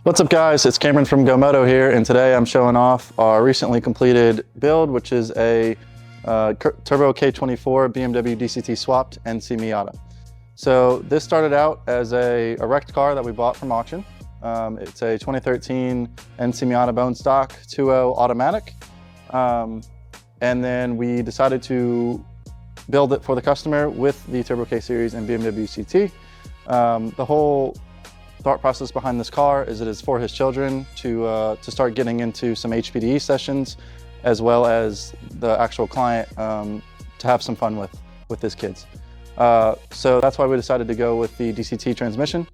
What's up guys, it's Cameron from GoMoto here, and today I'm showing off our recently completed build, which is a turbo K24 BMW DCT swapped NC Miata. So this started out as a wrecked car that we bought from auction. It's a 2013 NC Miata bone stock 2.0 automatic. And then we decided to build it for the customer with the Turbo K series and BMW DCT. The whole thought process behind this car is it is for his children to start getting into some HPDE sessions, as well as the actual client to have some fun with his kids. So that's why we decided to go with the DCT transmission.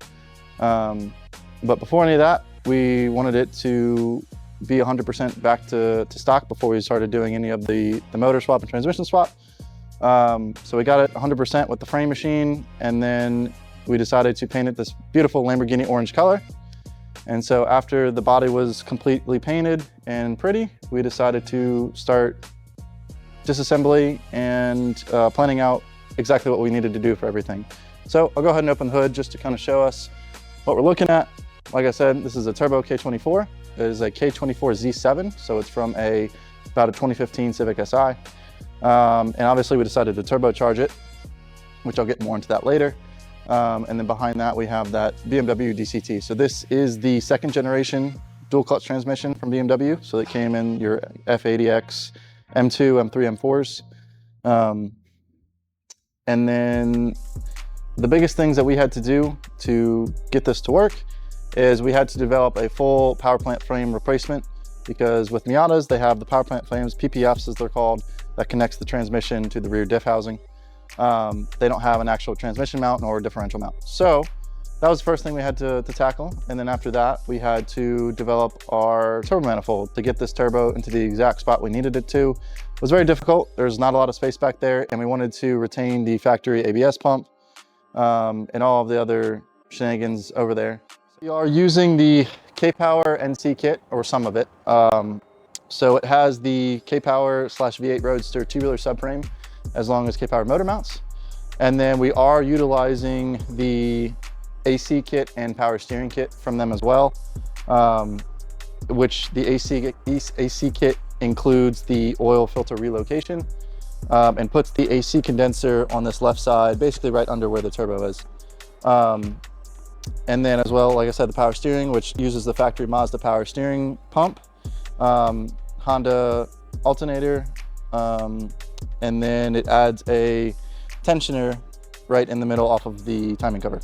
But before any of that, we wanted it to be 100% back to stock before we started doing any of the motor swap and transmission swap. So we got it 100% with the frame machine, and then we decided to paint it this beautiful Lamborghini orange color. And so after the body was completely painted and pretty, we decided to start disassembly and planning out exactly what we needed to do for everything. So I'll go ahead and open the hood just to kind of show us what we're looking at. Like I said, this is a Turbo K24. It is a K24 Z7, so it's from about a 2015 Civic Si. And obviously we decided to turbocharge it, which I'll get more into that later. And then behind that, we have that BMW DCT. So this is the second generation dual clutch transmission from BMW. So it came in your F80X, M2, M3, M4s. And then the biggest things that we had to do to get this to work is we had to develop a full power plant frame replacement, because with Miatas, they have the power plant frames, PPFs as they're called, that connects the transmission to the rear diff housing. They don't have an actual transmission mount nor a differential mount. So that was the first thing we had to tackle. And then after that, we had to develop our turbo manifold to get this turbo into the exact spot we needed it to. It was very difficult. There's not a lot of space back there, and we wanted to retain the factory ABS pump and all of the other shenanigans over there. We are using the K-Power NC kit, or some of it. So it has the K-Power / V8 Roadster two-wheeler subframe, as long as K-Power motor mounts. And then we are utilizing the AC kit and power steering kit from them as well, which the AC kit includes the oil filter relocation and puts the AC condenser on this left side, basically right under where the turbo is. And then as well, like I said, the power steering, which uses the factory Mazda power steering pump, Honda alternator, and then it adds a tensioner right in the middle off of the timing cover.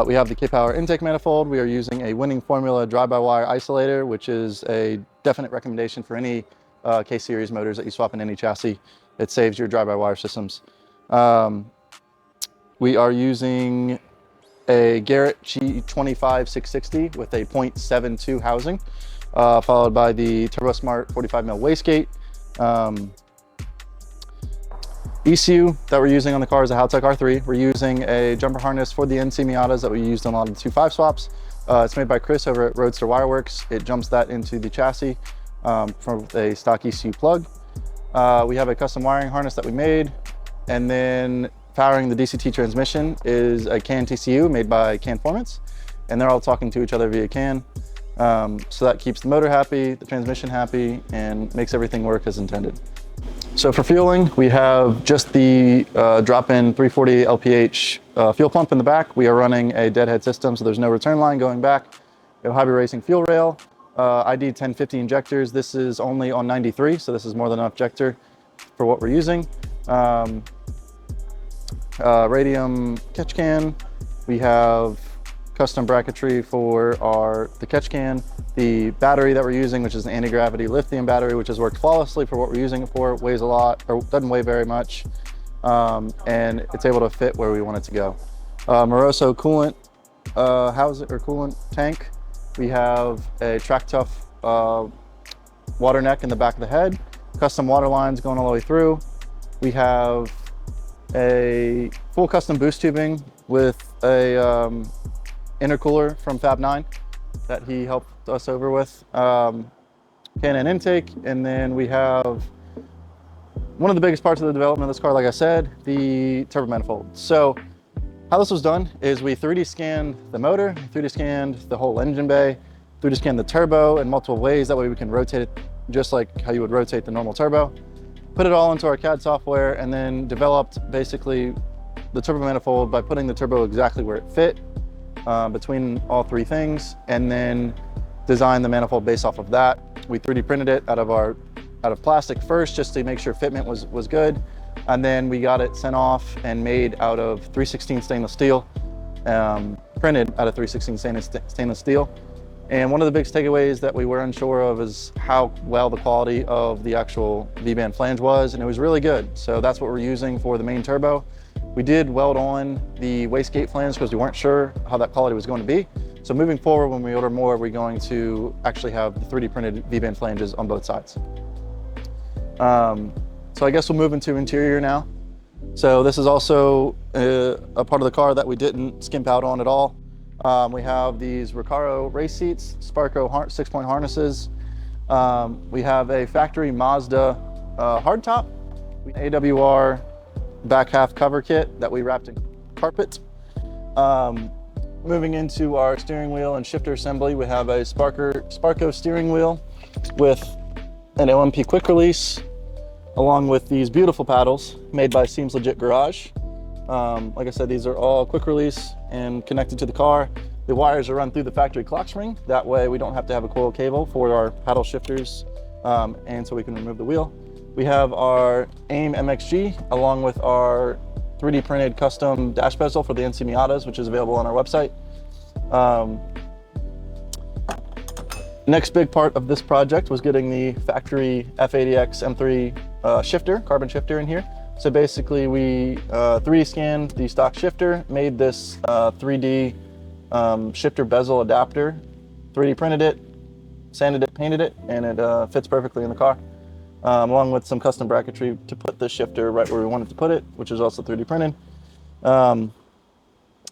We have the K-Power intake manifold. We are using a winning formula drive-by-wire isolator, which is a definite recommendation for any K-series motors that you swap in any chassis. It saves your drive-by-wire systems. We are using a Garrett G25 660 with a 0.72 housing, followed by the TurboSmart 45mm wastegate. ECU that we're using on the car is a Haltech R3. We're using a jumper harness for the NC Miatas that we used on a lot of the 2.5 swaps. It's made by Chris over at Roadster Wireworks. It jumps that into the chassis from a stock ECU plug. We have a custom wiring harness that we made, and then powering the DCT transmission is a CAN TCU made by CANformance, and they're all talking to each other via CAN. So that keeps the motor happy, the transmission happy, and makes everything work as intended. So for fueling, we have just the drop-in 340 LPH fuel pump in the back. We are running a deadhead system, so there's no return line going back. We have Hobby Racing fuel rail, ID 1050 injectors. This is only on 93, so this is more than enough injector for what we're using. Radium catch can. We have custom bracketry for the catch can. The battery that we're using, which is an anti-gravity lithium battery, which has worked flawlessly for what we're using it for. It weighs a lot, or doesn't weigh very much, and it's able to fit where we want it to go. Moroso coolant coolant tank. We have a Track Tough water neck in the back of the head, custom water lines going all the way through. We have a full custom boost tubing with a intercooler from Fab9 that he helped us over with. K&N intake, and then we have one of the biggest parts of the development of this car, like I said, the turbo manifold. So How this was done is we 3D scanned the motor, 3D scanned the whole engine bay, 3D scanned the turbo in multiple ways. That way we can rotate it just like how you would rotate the normal turbo. Put it all into our CAD software and then developed basically the turbo manifold by putting the turbo exactly where it fit between all three things, and then designed the manifold based off of that. We 3D printed it out of plastic first just to make sure fitment was good. And then we got it sent off and made out of 316 stainless steel, printed out of 316 stainless steel. And one of the biggest takeaways that we were unsure of is how well the quality of the actual V-band flange was, and it was really good. So that's what we're using for the main turbo. We did weld on the wastegate flange because we weren't sure how that quality was going to be. So moving forward, when we order more, we're going to actually have the 3D printed V-band flanges on both sides. So I guess we'll move into interior now. So this is also a part of the car that we didn't skimp out on at all. We have these Recaro race seats, Sparco 6-point harnesses. We have a factory Mazda hardtop, AWR back half cover kit that we wrapped in carpet. Moving into our steering wheel and shifter assembly, we have a Sparco steering wheel with an OMP quick release, along with these beautiful paddles made by Seems Legit Garage. Like I said, these are all quick release and connected to the car. The wires are run through the factory clock spring. That way we don't have to have a coil cable for our paddle shifters, and so we can remove the wheel. We have our AIM MXG along with our 3D printed custom dash bezel for the NC Miatas, which is available on our website. Next big part of this project was getting the factory F80X M3 shifter, carbon shifter in here. So basically we 3D scanned the stock shifter, made this 3D shifter bezel adapter, 3D printed it, sanded it, painted it, and it fits perfectly in the car. Along with some custom bracketry to put the shifter right where we wanted to put it, which is also 3D printed.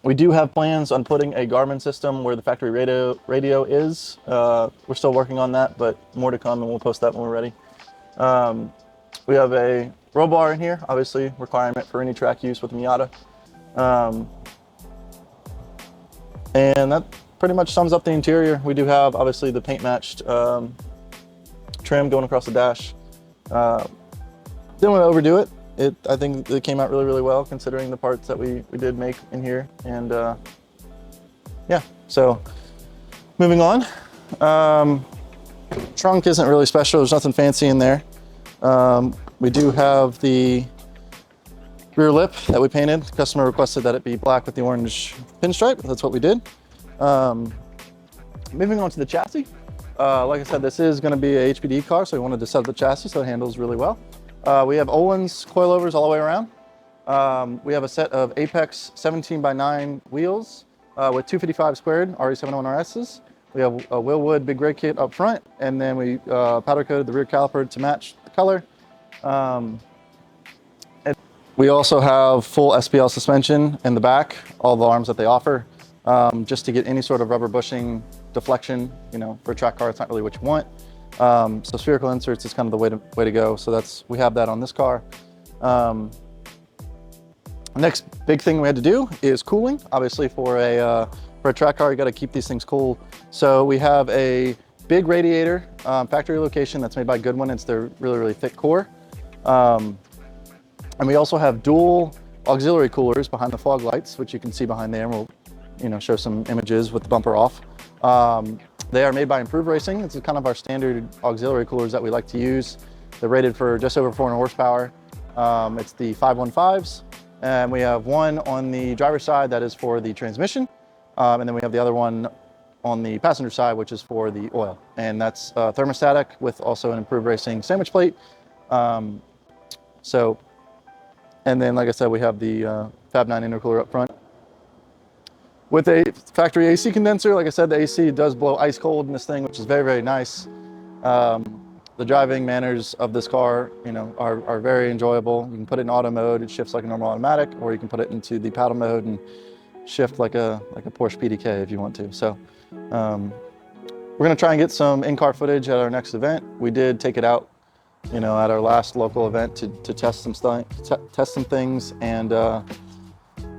We do have plans on putting a Garmin system where the factory radio is. We're still working on that, but more to come, and we'll post that when we're ready. We have a roll bar in here, obviously requirement for any track use with the Miata. And that pretty much sums up the interior. We do have obviously the paint matched trim going across the dash. Didn't want to overdo it. I think it came out really, really well considering the parts that we did make in here. And yeah, so moving on. Trunk isn't really special. There's nothing fancy in there. We do have the rear lip that we painted. The customer requested that it be black with the orange pinstripe. That's what we did. Moving on to the chassis. Like I said, this is going to be a HPD car, so we wanted to set up the chassis so it handles really well. We have Olin's coilovers all the way around. We have a set of Apex 17x9 wheels with 255 squared RE701RSs. We have a Willwood big red kit up front, and then we powder coated the rear caliper to match the color. And we also have full SPL suspension in the back, all the arms that they offer, just to get any sort of rubber bushing deflection. You know, for a track car, it's not really what you want. So spherical inserts is kind of the way to go. So we have that on this car. Next big thing we had to do is cooling. Obviously for a track car, you got to keep these things cool. So we have a big radiator, factory location that's made by Goodwin. It's their really, really thick core. And we also have dual auxiliary coolers behind the fog lights, which you can see behind there. And we'll show some images with the bumper off. They are made by Improved Racing. It's kind of our standard auxiliary coolers that we like to use. They're rated for just over 400 horsepower. It's the 515s. And we have one on the driver's side that is for the transmission. And then we have the other one on the passenger side, which is for the oil. And that's thermostatic with also an Improved Racing sandwich plate. And then, like I said, we have the Fab 9 intercooler up front. With a factory AC condenser, like I said, the AC does blow ice cold in this thing, which is very, very nice. The driving manners of this car, are very enjoyable. You can put it in auto mode, it shifts like a normal automatic, or you can put it into the paddle mode and shift like a Porsche PDK if you want to. So we're gonna try and get some in-car footage at our next event. We did take it out, at our last local event to test some things, and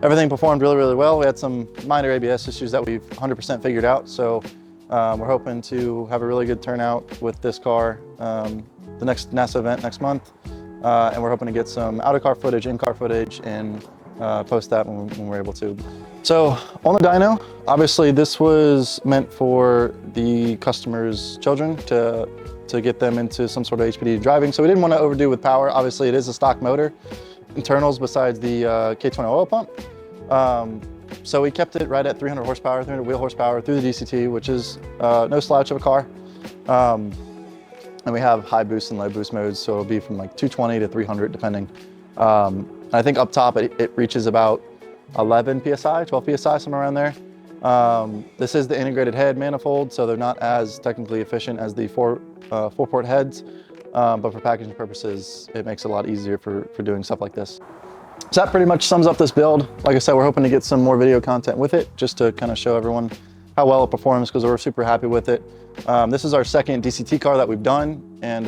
everything performed really, really well. We had some minor ABS issues that we've 100% figured out. So we're hoping to have a really good turnout with this car the next NASA event next month. And we're hoping to get some out-of-car footage, in-car footage, and post that when we're able to. So on the dyno, obviously this was meant for the customer's children to get them into some sort of HPD driving. So we didn't want to overdo with power. Obviously it is a stock motor, internals besides the K20 oil pump. So we kept it right at 300 horsepower, 300 wheel horsepower through the DCT, which is no slouch of a car. And we have high boost and low boost modes, so it'll be from like 220 to 300 depending. I think up top it reaches about 11 PSI, 12 PSI, somewhere around there. This is the integrated head manifold, so they're not as technically efficient as the four-port heads, but for packaging purposes, it makes it a lot easier for doing stuff like this. So that pretty much sums up this build. Like I said, we're hoping to get some more video content with it, just to kind of show everyone how well it performs, because we're super happy with it. This is our second DCT car that we've done, and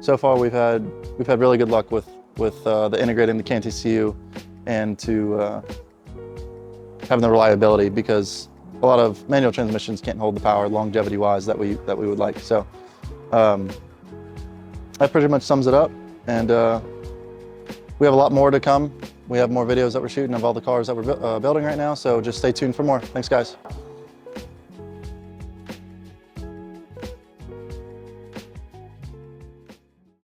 so far we've had really good luck with the integrating the CAN TCU and to having the reliability, because a lot of manual transmissions can't hold the power longevity-wise that we would like. So that pretty much sums it up, and we have a lot more to come. We have more videos that we're shooting of all the cars that we're building right now, so just stay tuned for more. Thanks, guys.